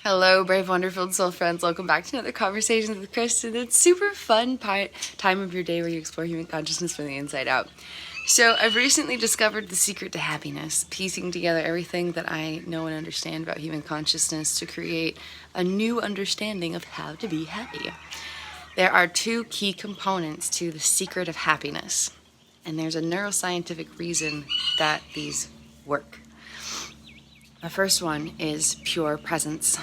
Hello, brave, wonderful soul friends. Welcome back to another Conversations with Kristin. It's super fun time of your day where you explore human consciousness from the inside out. So I've recently discovered the secret to happiness, piecing together everything that I know and understand about human consciousness to create a new understanding of how to be happy. There are two key components to the secret of happiness, and there's a neuroscientific reason that these work. The first one is pure presence.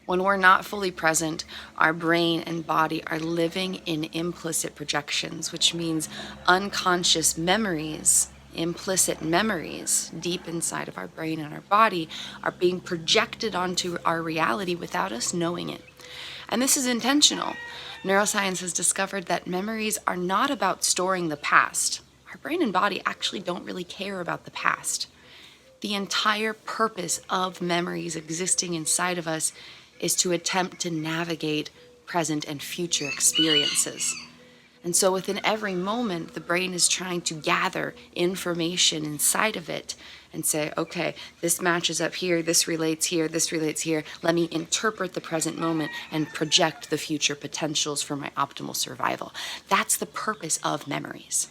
When we're not fully present, our brain and body are living in implicit projections, which means unconscious memories, implicit memories deep inside of our brain and our body are being projected onto our reality without us knowing it. And this is intentional. Neuroscience has discovered that memories are not about storing the past. Our brain and body actually don't really care about the past. The entire purpose of memories existing inside of us is to attempt to navigate present and future experiences. And so within every moment, the brain is trying to gather information inside of it and say, okay, this matches up here, this relates here, this relates here. Let me interpret the present moment and project the future potentials for my optimal survival. That's the purpose of memories.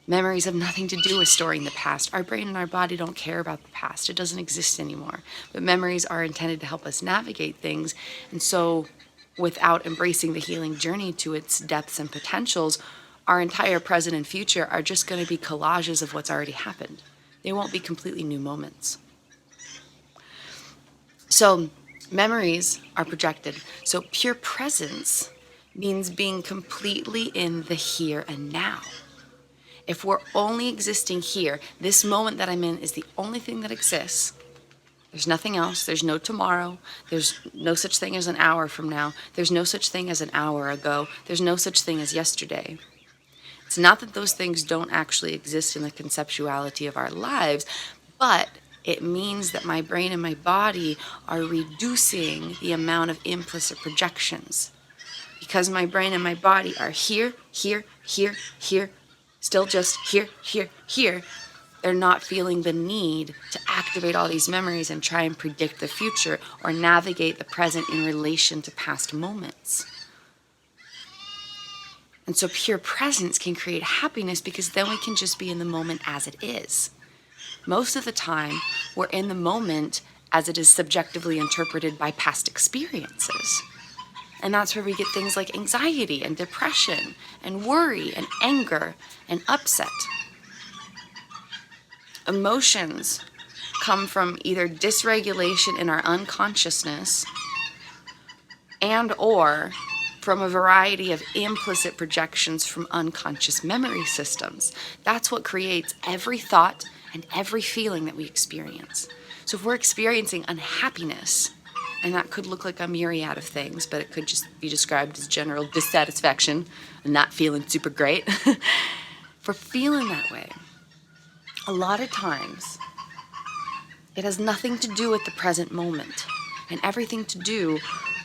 Memories have nothing to do with storing the past. Our brain and our body don't care about the past. It doesn't exist anymore. But memories are intended to help us navigate things. And so without embracing the healing journey to its depths and potentials, our entire present and future are just going to be collages of what's already happened. They won't be completely new moments. So memories are projected. So pure presence means being completely in the here and now. If we're only existing here, this moment that I'm in is the only thing that exists. There's nothing else. There's no tomorrow. There's no such thing as an hour from now. There's no such thing as an hour ago. There's no such thing as yesterday. It's not that those things don't actually exist in the conceptuality of our lives, but it means that my brain and my body are reducing the amount of implicit projections. Because my brain and my body are here, here, here, here, still just here, here, here, they're not feeling the need to activate all these memories and try and predict the future or navigate the present in relation to past moments. And so pure presence can create happiness because then we can just be in the moment as it is. Most of the time, we're in the moment as it is subjectively interpreted by past experiences. And that's where we get things like anxiety and depression and worry and anger and upset. Emotions come from either dysregulation in our unconsciousness and or from a variety of implicit projections from unconscious memory systems. That's what creates every thought and every feeling that we experience. So if we're experiencing unhappiness, and that could look like a myriad of things, but it could just be described as general dissatisfaction and not feeling super great. For feeling that way, a lot of times, it has nothing to do with the present moment and everything to do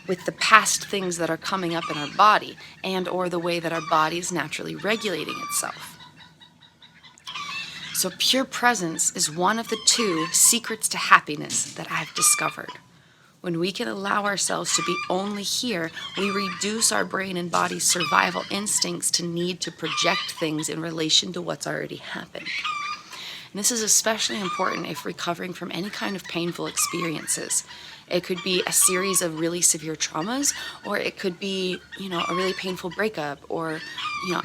with the past things that are coming up in our body and or the way that our body is naturally regulating itself. So pure presence is one of the two secrets to happiness that I've discovered. When we can allow ourselves to be only here, we reduce our brain and body's survival instincts to need to project things in relation to what's already happened. And this is especially important if recovering from any kind of painful experiences. It could be a series of really severe traumas, or it could be, a really painful breakup, or,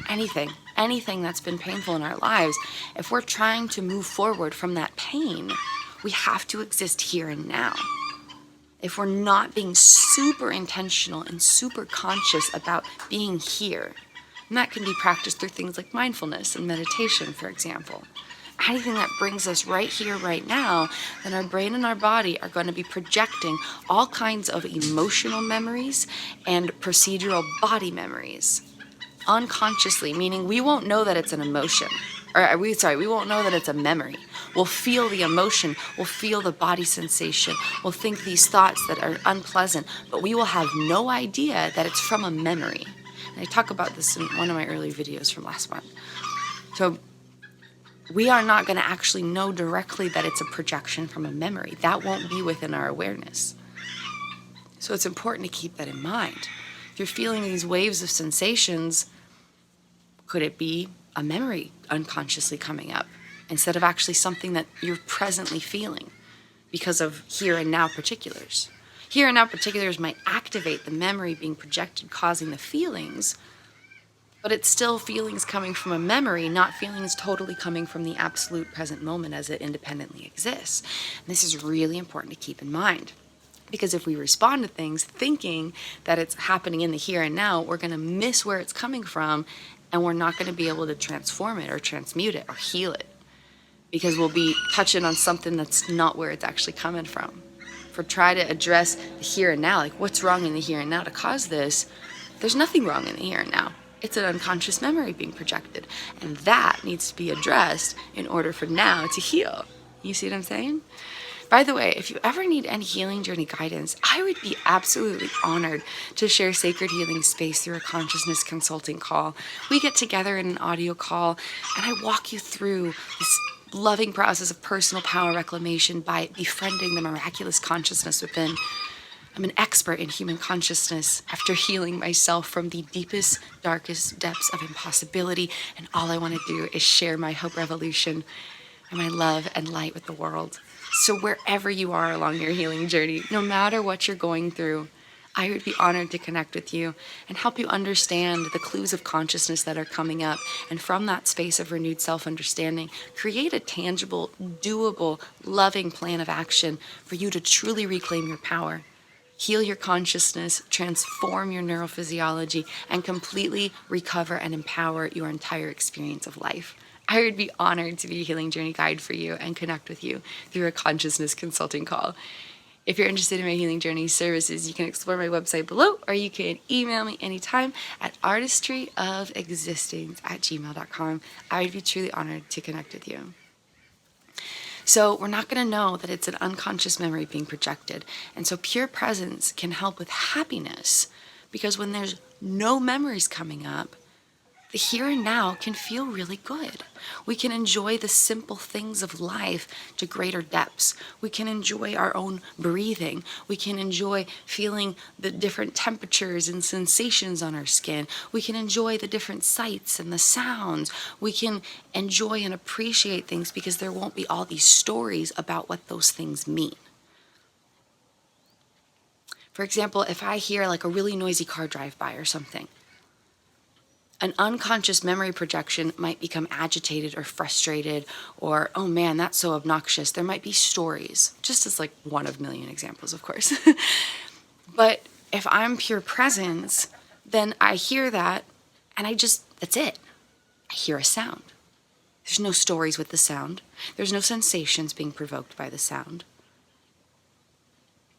anything that's been painful in our lives. If we're trying to move forward from that pain, we have to exist here and now. If we're not being super intentional and super conscious about being here, and that can be practiced through things like mindfulness and meditation, for example. Anything that brings us right here, right now, then our brain and our body are going to be projecting all kinds of emotional memories and procedural body memories unconsciously, meaning we won't know that it's an emotion. We won't know that it's a memory. We'll feel the emotion, we'll feel the body sensation, we'll think these thoughts that are unpleasant, but we will have no idea that it's from a memory. And I talk about this in one of my early videos from last month. So we are not going to actually know directly that it's a projection from a memory. That won't be within our awareness. So it's important to keep that in mind. If you're feeling these waves of sensations, could it be a memory unconsciously coming up instead of actually something that you're presently feeling because of here and now particulars? Here and now particulars might activate the memory being projected, causing the feelings, but it's still feelings coming from a memory, not feelings totally coming from the absolute present moment as it independently exists. And this is really important to keep in mind, because if we respond to things thinking that it's happening in the here and now, we're going to miss where it's coming from, and we're not going to be able to transform it or transmute it or heal it, because we'll be touching on something that's not where it's actually coming from. If we try to address the here and now, like what's wrong in the here and now to cause this, there's nothing wrong in the here and now. It's an unconscious memory being projected, and that needs to be addressed in order for now to heal. You see what I'm saying? By the way, if you ever need any healing journey guidance, I would be absolutely honored to share sacred healing space through a consciousness consulting call. We get together in an audio call, and I walk you through this loving process of personal power reclamation by befriending the miraculous consciousness within. I'm an expert in human consciousness after healing myself from the deepest, darkest depths of impossibility, and all I want to do is share my hope revolution and my love and light with the world. So wherever you are along your healing journey, no matter what you're going through, I would be honored to connect with you and help you understand the clues of consciousness that are coming up, and from that space of renewed self-understanding, create a tangible, doable, loving plan of action for you to truly reclaim your power, heal your consciousness, transform your neurophysiology, and completely recover and empower your entire experience of life. I would be honored to be a healing journey guide for you and connect with you through a consciousness consulting call. If you're interested in my healing journey services, you can explore my website below, or you can email me anytime at artistryofexistence@gmail.com. I would be truly honored to connect with you. So we're not going to know that it's an unconscious memory being projected. And so pure presence can help with happiness, because when there's no memories coming up, the here and now can feel really good. We can enjoy the simple things of life to greater depths. We can enjoy our own breathing. We can enjoy feeling the different temperatures and sensations on our skin. We can enjoy the different sights and the sounds. We can enjoy and appreciate things because there won't be all these stories about what those things mean. For example, if I hear like a really noisy car drive by or something, an unconscious memory projection might become agitated or frustrated, or, oh man, that's so obnoxious. There might be stories, just as like one of a million examples, of course. But if I'm pure presence, then I hear that and that's it. I hear a sound. There's no stories with the sound. There's no sensations being provoked by the sound.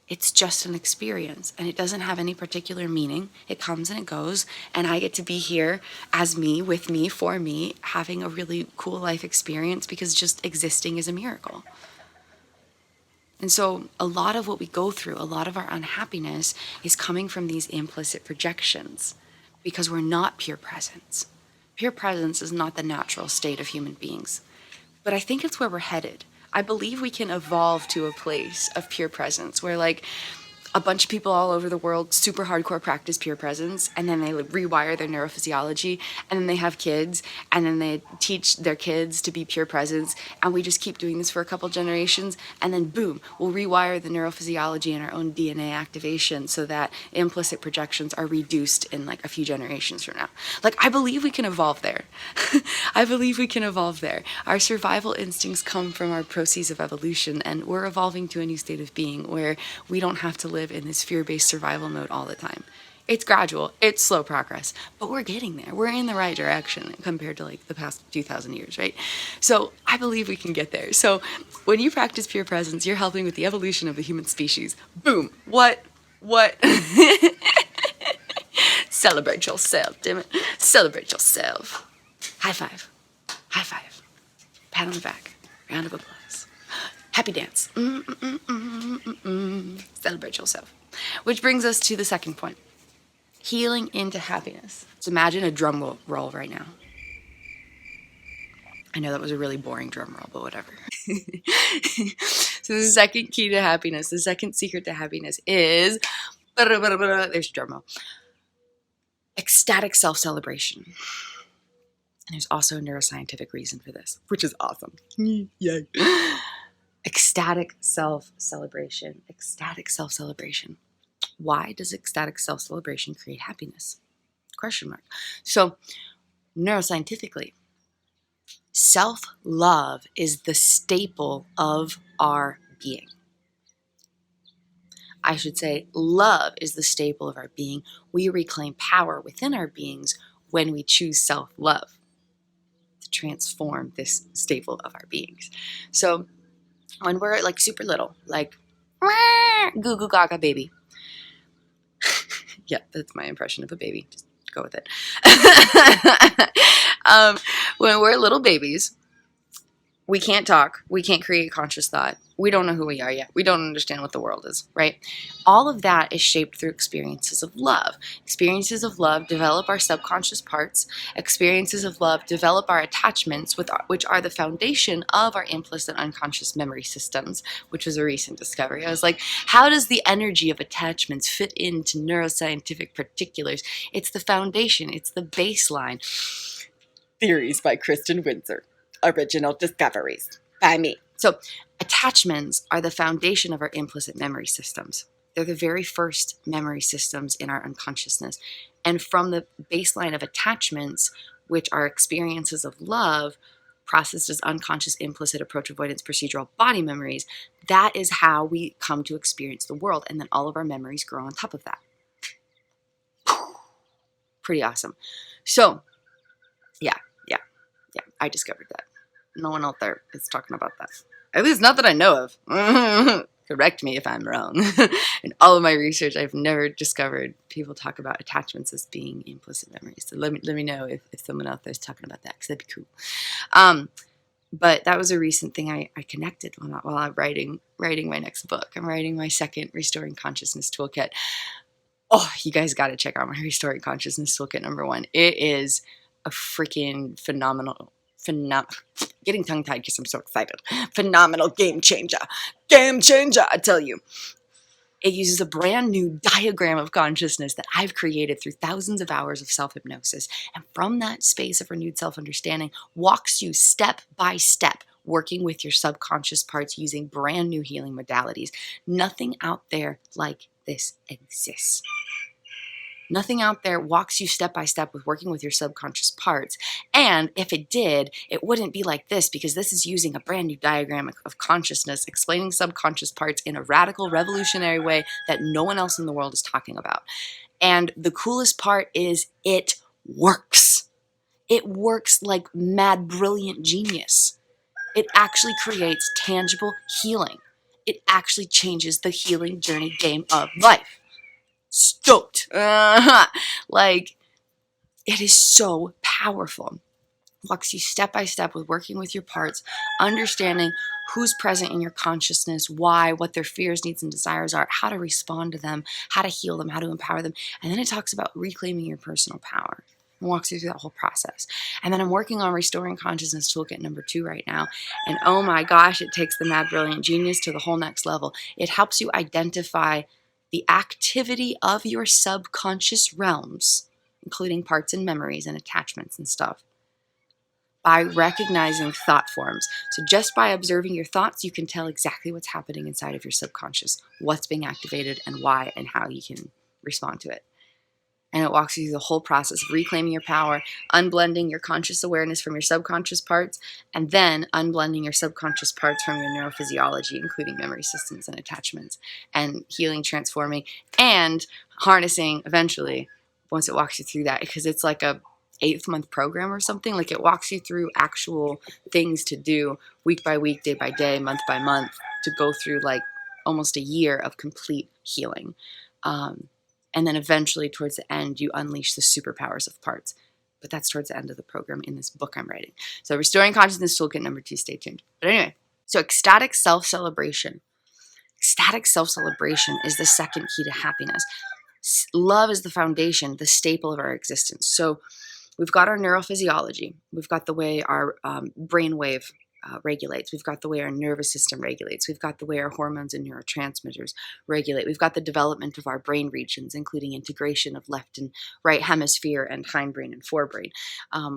It's just an experience, and it doesn't have any particular meaning. It comes and it goes, and I get to be here as me, with me, for me, having a really cool life experience, because just existing is a miracle. And so a lot of what we go through, a lot of our unhappiness is coming from these implicit projections, because we're not pure presence. Pure presence is not the natural state of human beings, but I think it's where we're headed. I believe we can evolve to a place of pure presence where, like, a bunch of people all over the world super hardcore practice pure presence, and then they rewire their neurophysiology, and then they have kids, and then they teach their kids to be pure presence, and we just keep doing this for a couple generations, and then boom, we'll rewire the neurophysiology and our own DNA activation so that implicit projections are reduced in like a few generations from now. Like, I believe we can evolve there. I believe we can evolve there. Our survival instincts come from our processes of evolution, and we're evolving to a new state of being where we don't have to live in this fear-based survival mode all the time. It's gradual, it's slow progress, but we're getting there. We're in the right direction compared to like the past 2,000 years, right? So I believe we can get there. So when you practice pure presence, you're helping with the evolution of the human species. Boom. What? Celebrate yourself, damn it. Celebrate yourself. High five. High five. Pat on the back. Round of applause. Happy dance. Celebrate yourself. Which brings us to the second point. Healing into happiness. So imagine a drum roll right now. I know that was a really boring drum roll, but whatever. So the second key to happiness, the second secret to happiness is, there's a drum roll, ecstatic self-celebration. And there's also a neuroscientific reason for this, which is awesome. Yay. Ecstatic self-celebration. Ecstatic self-celebration. Why does ecstatic self-celebration create happiness? Question mark. So, neuroscientifically, self-love is the staple of our being. I should say, love is the staple of our being. We reclaim power within our beings when we choose self-love to transform this staple of our beings. So when we're like super little, like goo goo gaga baby. Yeah, that's my impression of a baby. Just go with it. When we're little babies, we can't talk. We can't create conscious thought. We don't know who we are yet. We don't understand what the world is, right? All of that is shaped through experiences of love. Experiences of love develop our subconscious parts. Experiences of love develop our attachments, which are the foundation of our implicit unconscious memory systems, which was a recent discovery. I was like, how does the energy of attachments fit into neuroscientific particulars? It's the foundation. It's the baseline. Theories by Kristin, Windsor. Original discoveries by me. So attachments are the foundation of our implicit memory systems. They're the very first memory systems in our unconsciousness. And from the baseline of attachments, which are experiences of love, processed as unconscious, implicit, approach avoidance, procedural body memories, that is how we come to experience the world. And then all of our memories grow on top of that. Pretty awesome. So, yeah, I discovered that. No one out there is talking about that. At least not that I know of. Correct me if I'm wrong. In all of my research, I've never discovered people talk about attachments as being implicit memories. So let me know if someone out there is talking about that, because that'd be cool. But that was a recent thing I connected while I'm writing my next book. I'm writing my second Restoring Consciousness Toolkit. Oh, you guys got to check out my Restoring Consciousness Toolkit #1. It is a freaking phenomenal, getting tongue-tied because I'm so excited. Phenomenal game changer. Game changer, I tell you. It uses a brand new diagram of consciousness that I've created through thousands of hours of self-hypnosis. And from that space of renewed self-understanding, walks you step by step, working with your subconscious parts using brand new healing modalities. Nothing out there like this exists. Nothing out there walks you step by step with working with your subconscious parts. And if it did, it wouldn't be like this, because this is using a brand new diagram of consciousness, explaining subconscious parts in a radical, revolutionary way that no one else in the world is talking about. And the coolest part is it works. It works like mad, brilliant genius. It actually creates tangible healing. It actually changes the healing journey game of life. Stoked. Like, it is so powerful. Walks you step by step with working with your parts, understanding who's present in your consciousness, why, what their fears, needs, and desires are, how to respond to them, how to heal them, how to empower them. And then it talks about reclaiming your personal power and walks you through that whole process. And then I'm working on Restoring Consciousness Toolkit #2 right now. And oh my gosh, it takes the mad brilliant genius to the whole next level. It helps you identify the activity of your subconscious realms, including parts and memories and attachments and stuff, by recognizing thought forms. So just by observing your thoughts, you can tell exactly what's happening inside of your subconscious, what's being activated and why, and how you can respond to it. And it walks you through the whole process of reclaiming your power, unblending your conscious awareness from your subconscious parts, and then unblending your subconscious parts from your neurophysiology, including memory systems and attachments, and healing, transforming, and harnessing eventually, once it walks you through that, because it's like a 8th-month program or something. Like, it walks you through actual things to do week by week, day by day, month by month, to go through like almost a year of complete healing. And then eventually, towards the end, you unleash the superpowers of parts. But that's towards the end of the program in this book I'm writing. So Restoring Consciousness Toolkit #2, stay tuned. But anyway, so ecstatic self-celebration. Ecstatic self-celebration is the second key to happiness. Love is the foundation, the staple of our existence. So We've got our neurophysiology. We've got the way our brainwave regulates. We've got the way our nervous system regulates. We've got the way our hormones and neurotransmitters regulate. We've got the development of our brain regions, including integration of left and right hemisphere and hindbrain and forebrain.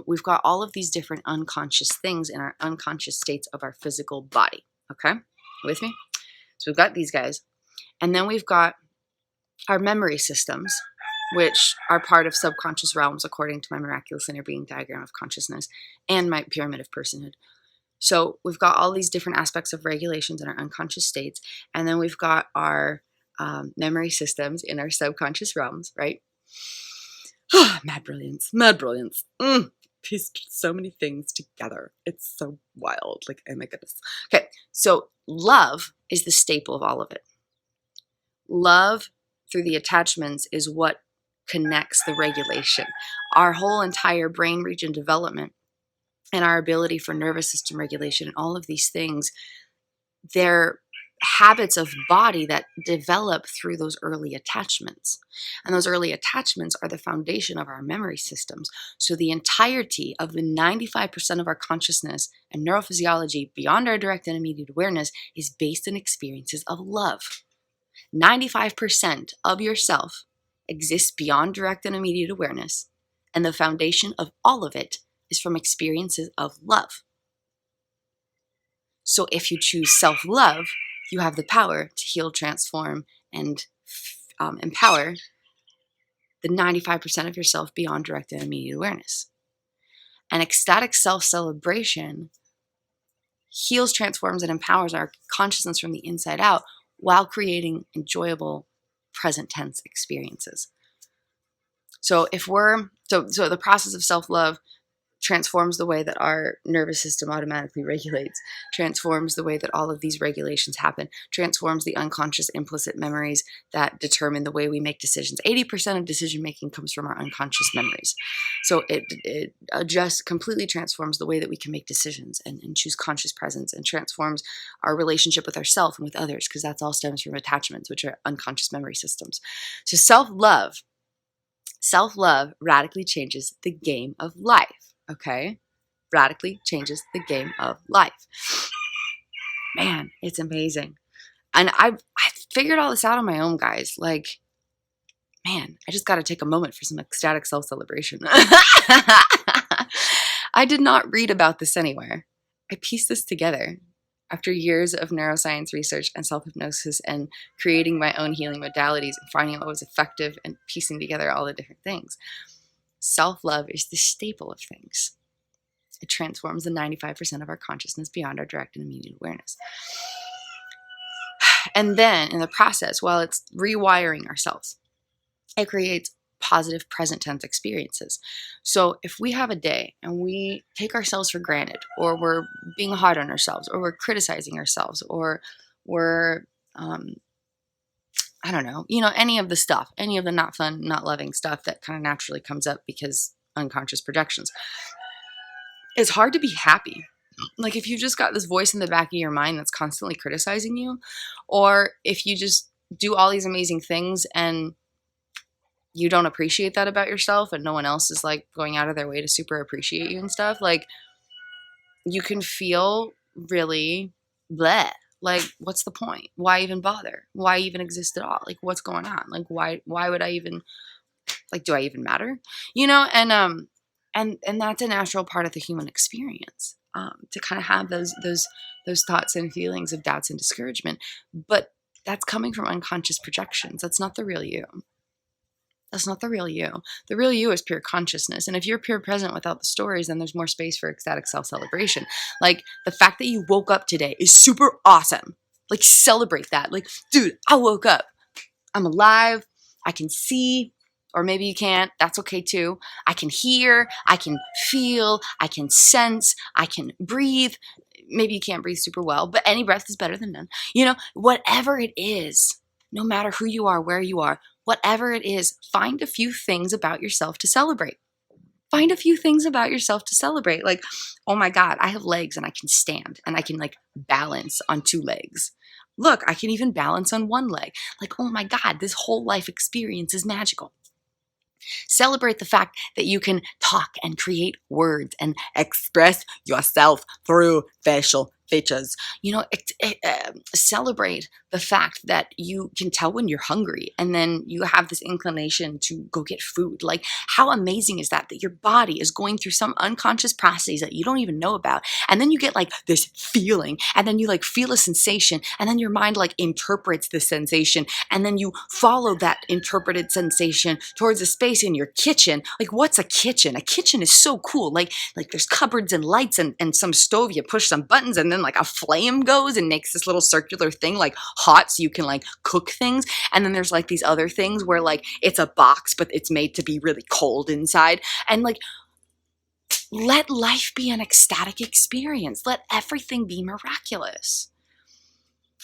We've got all of these different unconscious things in our unconscious states of our physical body. Okay? With me? So we've got these guys. And then we've got our memory systems, which are part of subconscious realms according to my miraculous inner being diagram of consciousness and my pyramid of personhood. So we've got all these different aspects of regulations in our unconscious states, and then we've got our memory systems in our subconscious realms, right? Mad brilliance, mad brilliance. Pieced so many things together. It's so wild. Like, oh my goodness. Okay, so love is the staple of all of it. Love through the attachments is what connects the regulation. Our whole entire brain region development and our ability for nervous system regulation and all of these things, they're habits of body that develop through those early attachments. And those early attachments are the foundation of our memory systems. So the entirety of the 95% of our consciousness and neurophysiology beyond our direct and immediate awareness is based in experiences of love. 95% of yourself exists beyond direct and immediate awareness, and the foundation of all of it is from experiences of love. So if you choose self-love, you have the power to heal, transform, and empower the 95% of yourself beyond direct and immediate awareness. And ecstatic self-celebration heals, transforms, and empowers our consciousness from the inside out while creating enjoyable present tense experiences. So so the process of self-love transforms the way that our nervous system automatically regulates, transforms the way that all of these regulations happen, transforms the unconscious implicit memories that determine the way we make decisions. 80% of decision making comes from our unconscious memories. So it just completely transforms the way that we can make decisions and choose conscious presence, and transforms our relationship with ourselves and with others, because that's all stems from attachments, which are unconscious memory systems. So self-love radically changes the game of life. Okay, radically changes the game of life. Man, it's amazing. And I figured all this out on my own, guys. Like, man, I just got to take a moment for some ecstatic self-celebration. I did not read about this anywhere. I pieced this together after years of neuroscience research and self-hypnosis and creating my own healing modalities and finding out what was effective and piecing together all the different things. Self-love is the staple of things. It transforms the 95% of our consciousness beyond our direct and immediate awareness. And then in the process, while it's rewiring ourselves, it creates positive present tense experiences. So if we have a day and we take ourselves for granted, or we're being hard on ourselves, or we're criticizing ourselves, or we're I don't know, any of the stuff, any of the not fun, not loving stuff that kind of naturally comes up because unconscious projections. It's hard to be happy. Like, if you just got this voice in the back of your mind that's constantly criticizing you, or if you just do all these amazing things and you don't appreciate that about yourself, and no one else is like going out of their way to super appreciate you and stuff, like, you can feel really bleh. Like, what's the point? Why even bother? Why even exist at all? Like, what's going on? Like, why would I even, like, do I even matter? And that's a natural part of the human experience, to kind of have those thoughts and feelings of doubts and discouragement. But that's coming from unconscious projections. That's not the real you. That's not the real you. The real you is pure consciousness. And if you're pure present without the stories, then there's more space for ecstatic self-celebration. Like, the fact that you woke up today is super awesome. Like, celebrate that. Like, dude, I woke up. I'm alive. I can see, or maybe you can't. That's okay too. I can hear. I can feel. I can sense. I can breathe. Maybe you can't breathe super well, but any breath is better than none. Whatever it is, no matter who you are, where you are, whatever it is, find a few things about yourself to celebrate. Find a few things about yourself to celebrate. Like, oh my God, I have legs and I can stand and I can like balance on 2 legs. Look, I can even balance on 1 leg. Like, oh my God, this whole life experience is magical. Celebrate the fact that you can talk and create words and express yourself through facial features. Celebrate the fact that you can tell when you're hungry and then you have this inclination to go get food. Like, how amazing is that, that your body is going through some unconscious process that you don't even know about. And then you get like this feeling, and then you like feel a sensation, and then your mind like interprets the sensation, and then you follow that interpreted sensation towards a space in your kitchen. Like, what's a kitchen? A kitchen is so cool. Like there's cupboards and lights and some stove. You push some buttons and then like a flame goes and makes this little circular thing like hot so you can like cook things. And then there's like these other things where like it's a box but it's made to be really cold inside. And like, let life be an ecstatic experience. Let everything be miraculous.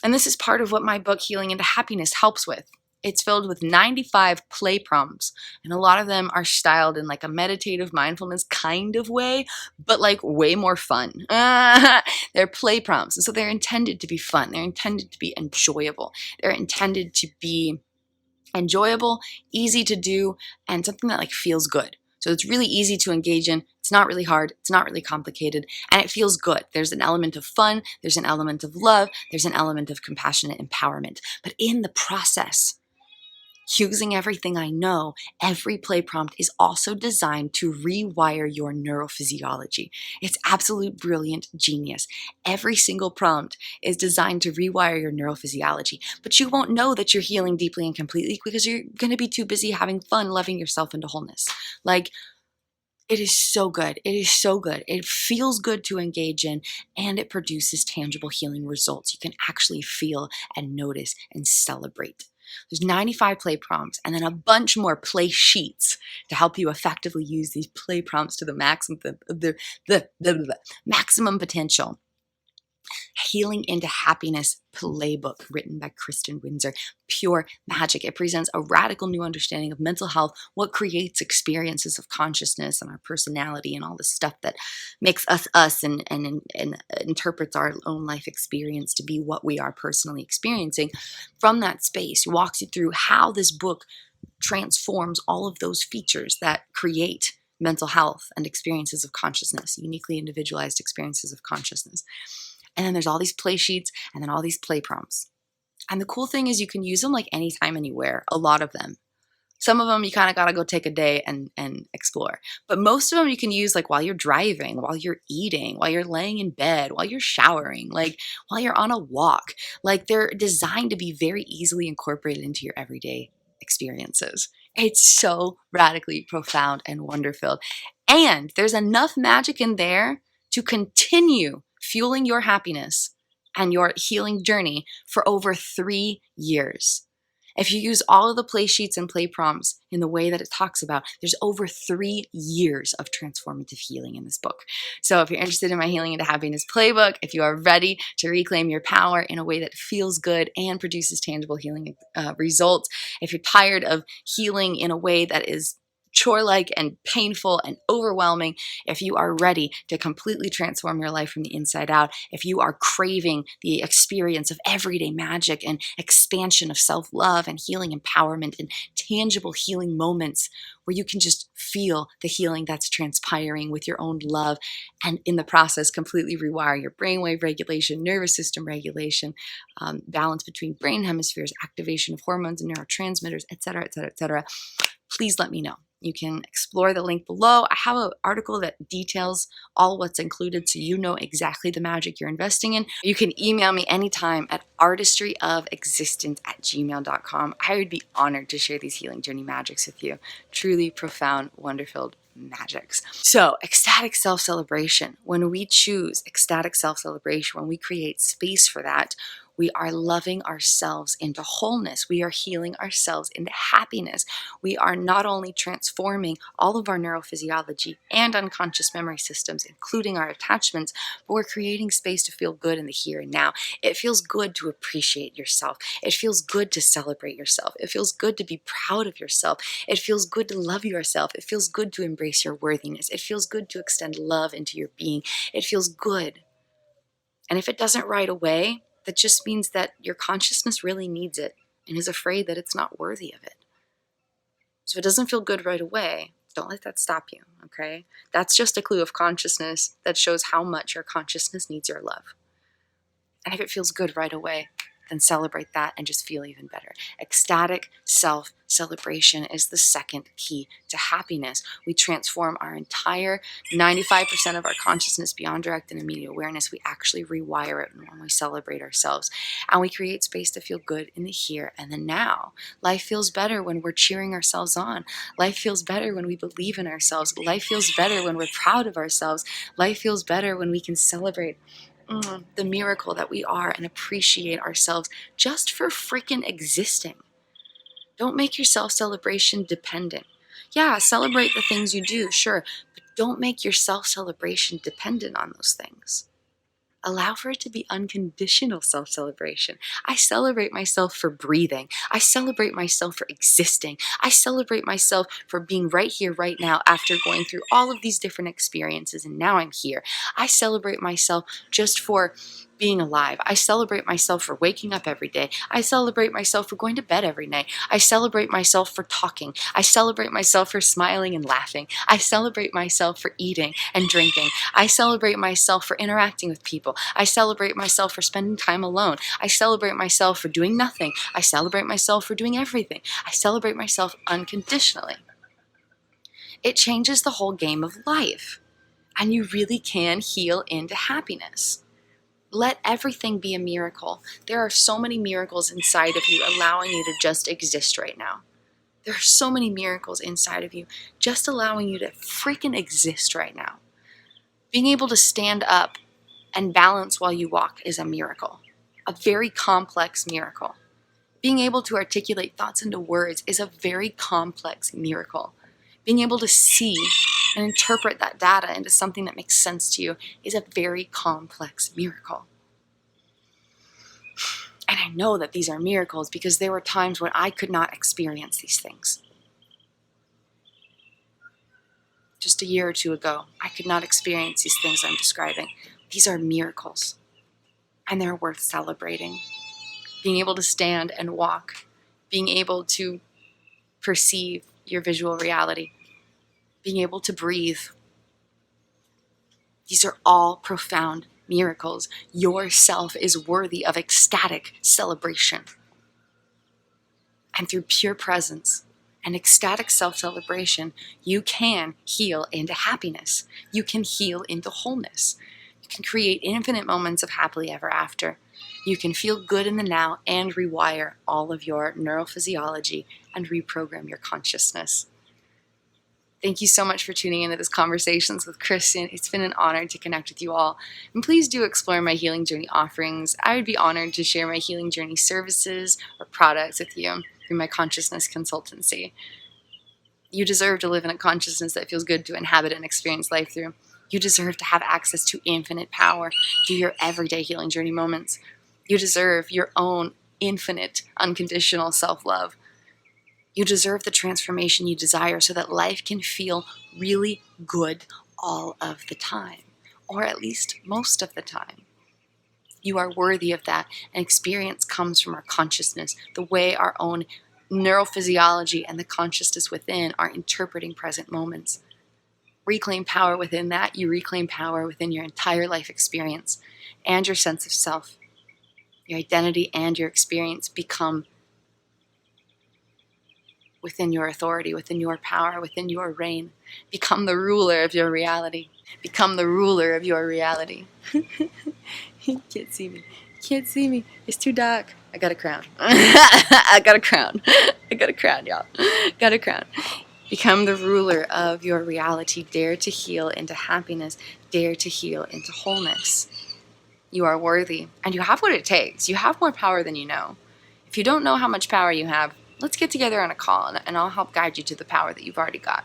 And this is part of what my book, Healing into Happiness, helps with. It's filled with 95 play prompts, and a lot of them are styled in like a meditative mindfulness kind of way, but like way more fun. They're play prompts, and so they're intended to be fun. They're intended to be enjoyable. They're intended to be enjoyable, easy to do, and something that like feels good. So it's really easy to engage in. It's not really hard. It's not really complicated. And it feels good. There's an element of fun. There's an element of love. There's an element of compassionate empowerment. But in the process, using everything I know, every play prompt is also designed to rewire your neurophysiology. It's absolute brilliant genius. Every single prompt is designed to rewire your neurophysiology, but you won't know that you're healing deeply and completely because you're going to be too busy having fun, loving yourself into wholeness. Like, it is so good. It is so good. It feels good to engage in, and it produces tangible healing results you can actually feel and notice and celebrate. There's 95 play prompts and then a bunch more play sheets to help you effectively use these play prompts to the maximum potential. Healing into Happiness PLAYbook, written by Kristin, Windsor. Pure magic. It presents a radical new understanding of mental health, what creates experiences of consciousness and our personality and all the stuff that makes us us and interprets our own life experience to be what we are personally experiencing. From that space, it walks you through how this book transforms all of those features that create mental health and experiences of consciousness, uniquely individualized experiences of consciousness. And then there's all these play sheets and then all these play prompts. And the cool thing is you can use them like anytime, anywhere, a lot of them. Some of them you kind of got to go take a day and explore. But most of them you can use like while you're driving, while you're eating, while you're laying in bed, while you're showering, like while you're on a walk. Like, they're designed to be very easily incorporated into your everyday experiences. It's so radically profound and wonder-filled. And there's enough magic in there to continue fueling your happiness and your healing journey for over 3 years. If you use all of the play sheets and play prompts in the way that it talks about, there's over 3 years of transformative healing in this book. So if you're interested in my Healing into Happiness playbook, if you are ready to reclaim your power in a way that feels good and produces tangible healing results, if you're tired of healing in a way that is chore-like and painful and overwhelming, if you are ready to completely transform your life from the inside out, if you are craving the experience of everyday magic and expansion of self-love and healing empowerment and tangible healing moments where you can just feel the healing that's transpiring with your own love, and in the process completely rewire your brainwave regulation, nervous system regulation, balance between brain hemispheres, activation of hormones and neurotransmitters, etc., etc., etc., please let me know. You can explore the link below. I have an article that details all what's included so you know exactly the magic you're investing in. You can email me anytime at artistryofexistence@gmail.com. I would be honored to share these healing journey magics with you. Truly profound, wonderful magics. So, ecstatic self-celebration. When we choose ecstatic self-celebration, when we create space for that, we are loving ourselves into wholeness. We are healing ourselves into happiness. We are not only transforming all of our neurophysiology and unconscious memory systems, including our attachments, but we're creating space to feel good in the here and now. It feels good to appreciate yourself. It feels good to celebrate yourself. It feels good to be proud of yourself. It feels good to love yourself. It feels good to embrace your worthiness. It feels good to extend love into your being. It feels good. And if it doesn't right away, that just means that your consciousness really needs it and is afraid that it's not worthy of it. So if it doesn't feel good right away, don't let that stop you, okay? That's just a clue of consciousness that shows how much your consciousness needs your love. And if it feels good right away, then celebrate that and just feel even better. Ecstatic self-celebration is the second key to happiness. We transform our entire 95% of our consciousness beyond direct and immediate awareness. We actually rewire it when we celebrate ourselves. And we create space to feel good in the here and the now. Life feels better when we're cheering ourselves on. Life feels better when we believe in ourselves. Life feels better when we're proud of ourselves. Life feels better when we can celebrate the miracle that we are and appreciate ourselves just for freaking existing. Don't make your self-celebration dependent. Yeah, celebrate the things you do, sure, but don't make your self-celebration dependent on those things. Allow for it to be unconditional self-celebration. I celebrate myself for breathing. I celebrate myself for existing. I celebrate myself for being right here, right now, after going through all of these different experiences, and now I'm here. I celebrate myself just for being alive. I celebrate myself for waking up every day. I celebrate myself for going to bed every night. I celebrate myself for talking. I celebrate myself for smiling and laughing. I celebrate myself for eating and drinking. I celebrate myself for interacting with people. I celebrate myself for spending time alone. I celebrate myself for doing nothing. I celebrate myself for doing everything. I celebrate myself unconditionally. It changes the whole game of life, and you really can heal into happiness. Let everything be a miracle. There are so many miracles inside of you allowing you to just exist right now. There are so many miracles inside of you just allowing you to freaking exist right now. Being able to stand up and balance while you walk is a miracle, a very complex miracle. Being able to articulate thoughts into words is a very complex miracle. Being able to see and interpret that data into something that makes sense to you is a very complex miracle. And I know that these are miracles because there were times when I could not experience these things. Just a year or two ago, I could not experience these things I'm describing. These are miracles, and they're worth celebrating. Being able to stand and walk, being able to perceive your visual reality, being able to breathe. These are all profound miracles. Yourself is worthy of ecstatic celebration. And through pure presence and ecstatic self-celebration, you can heal into happiness. You can heal into wholeness. You can create infinite moments of happily ever after. You can feel good in the now and rewire all of your neurophysiology and reprogram your consciousness. Thank you so much for tuning into this Conversations with Kristin. It's been an honor to connect with you all. And please do explore my Healing Journey offerings. I would be honored to share my Healing Journey services or products with you through my Consciousness Consultancy. You deserve to live in a consciousness that feels good to inhabit and experience life through. You deserve to have access to infinite power through your everyday healing journey moments. You deserve your own infinite, unconditional self-love. You deserve the transformation you desire so that life can feel really good all of the time, or at least most of the time. You are worthy of that, and experience comes from our consciousness, the way our own neurophysiology and the consciousness within are interpreting present moments. Reclaim power within that. You reclaim power within your entire life experience and your sense of self. Your identity and your experience become within your authority, within your power, within your reign. Become the ruler of your reality. Become the ruler of your reality. You can't see me. You can't see me. It's too dark. I got a crown. I got a crown. I got a crown, y'all. Got a crown. Become the ruler of your reality. Dare to heal into happiness. Dare to heal into wholeness. You are worthy, and you have what it takes. You have more power than you know. If you don't know how much power you have, let's get together on a call, and I'll help guide you to the power that you've already got.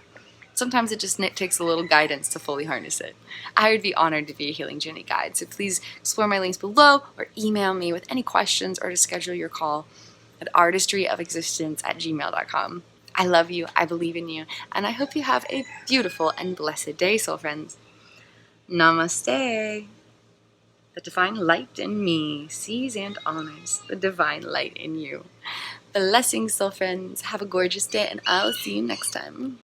Sometimes it just takes a little guidance to fully harness it. I would be honored to be a healing journey guide, so please explore my links below or email me with any questions or to schedule your call at artistryofexistence@gmail.com. I love you, I believe in you, and I hope you have a beautiful and blessed day, soul friends. Namaste. The divine light in me sees and honors the divine light in you. Blessings, soul friends. Have a gorgeous day, and I'll see you next time.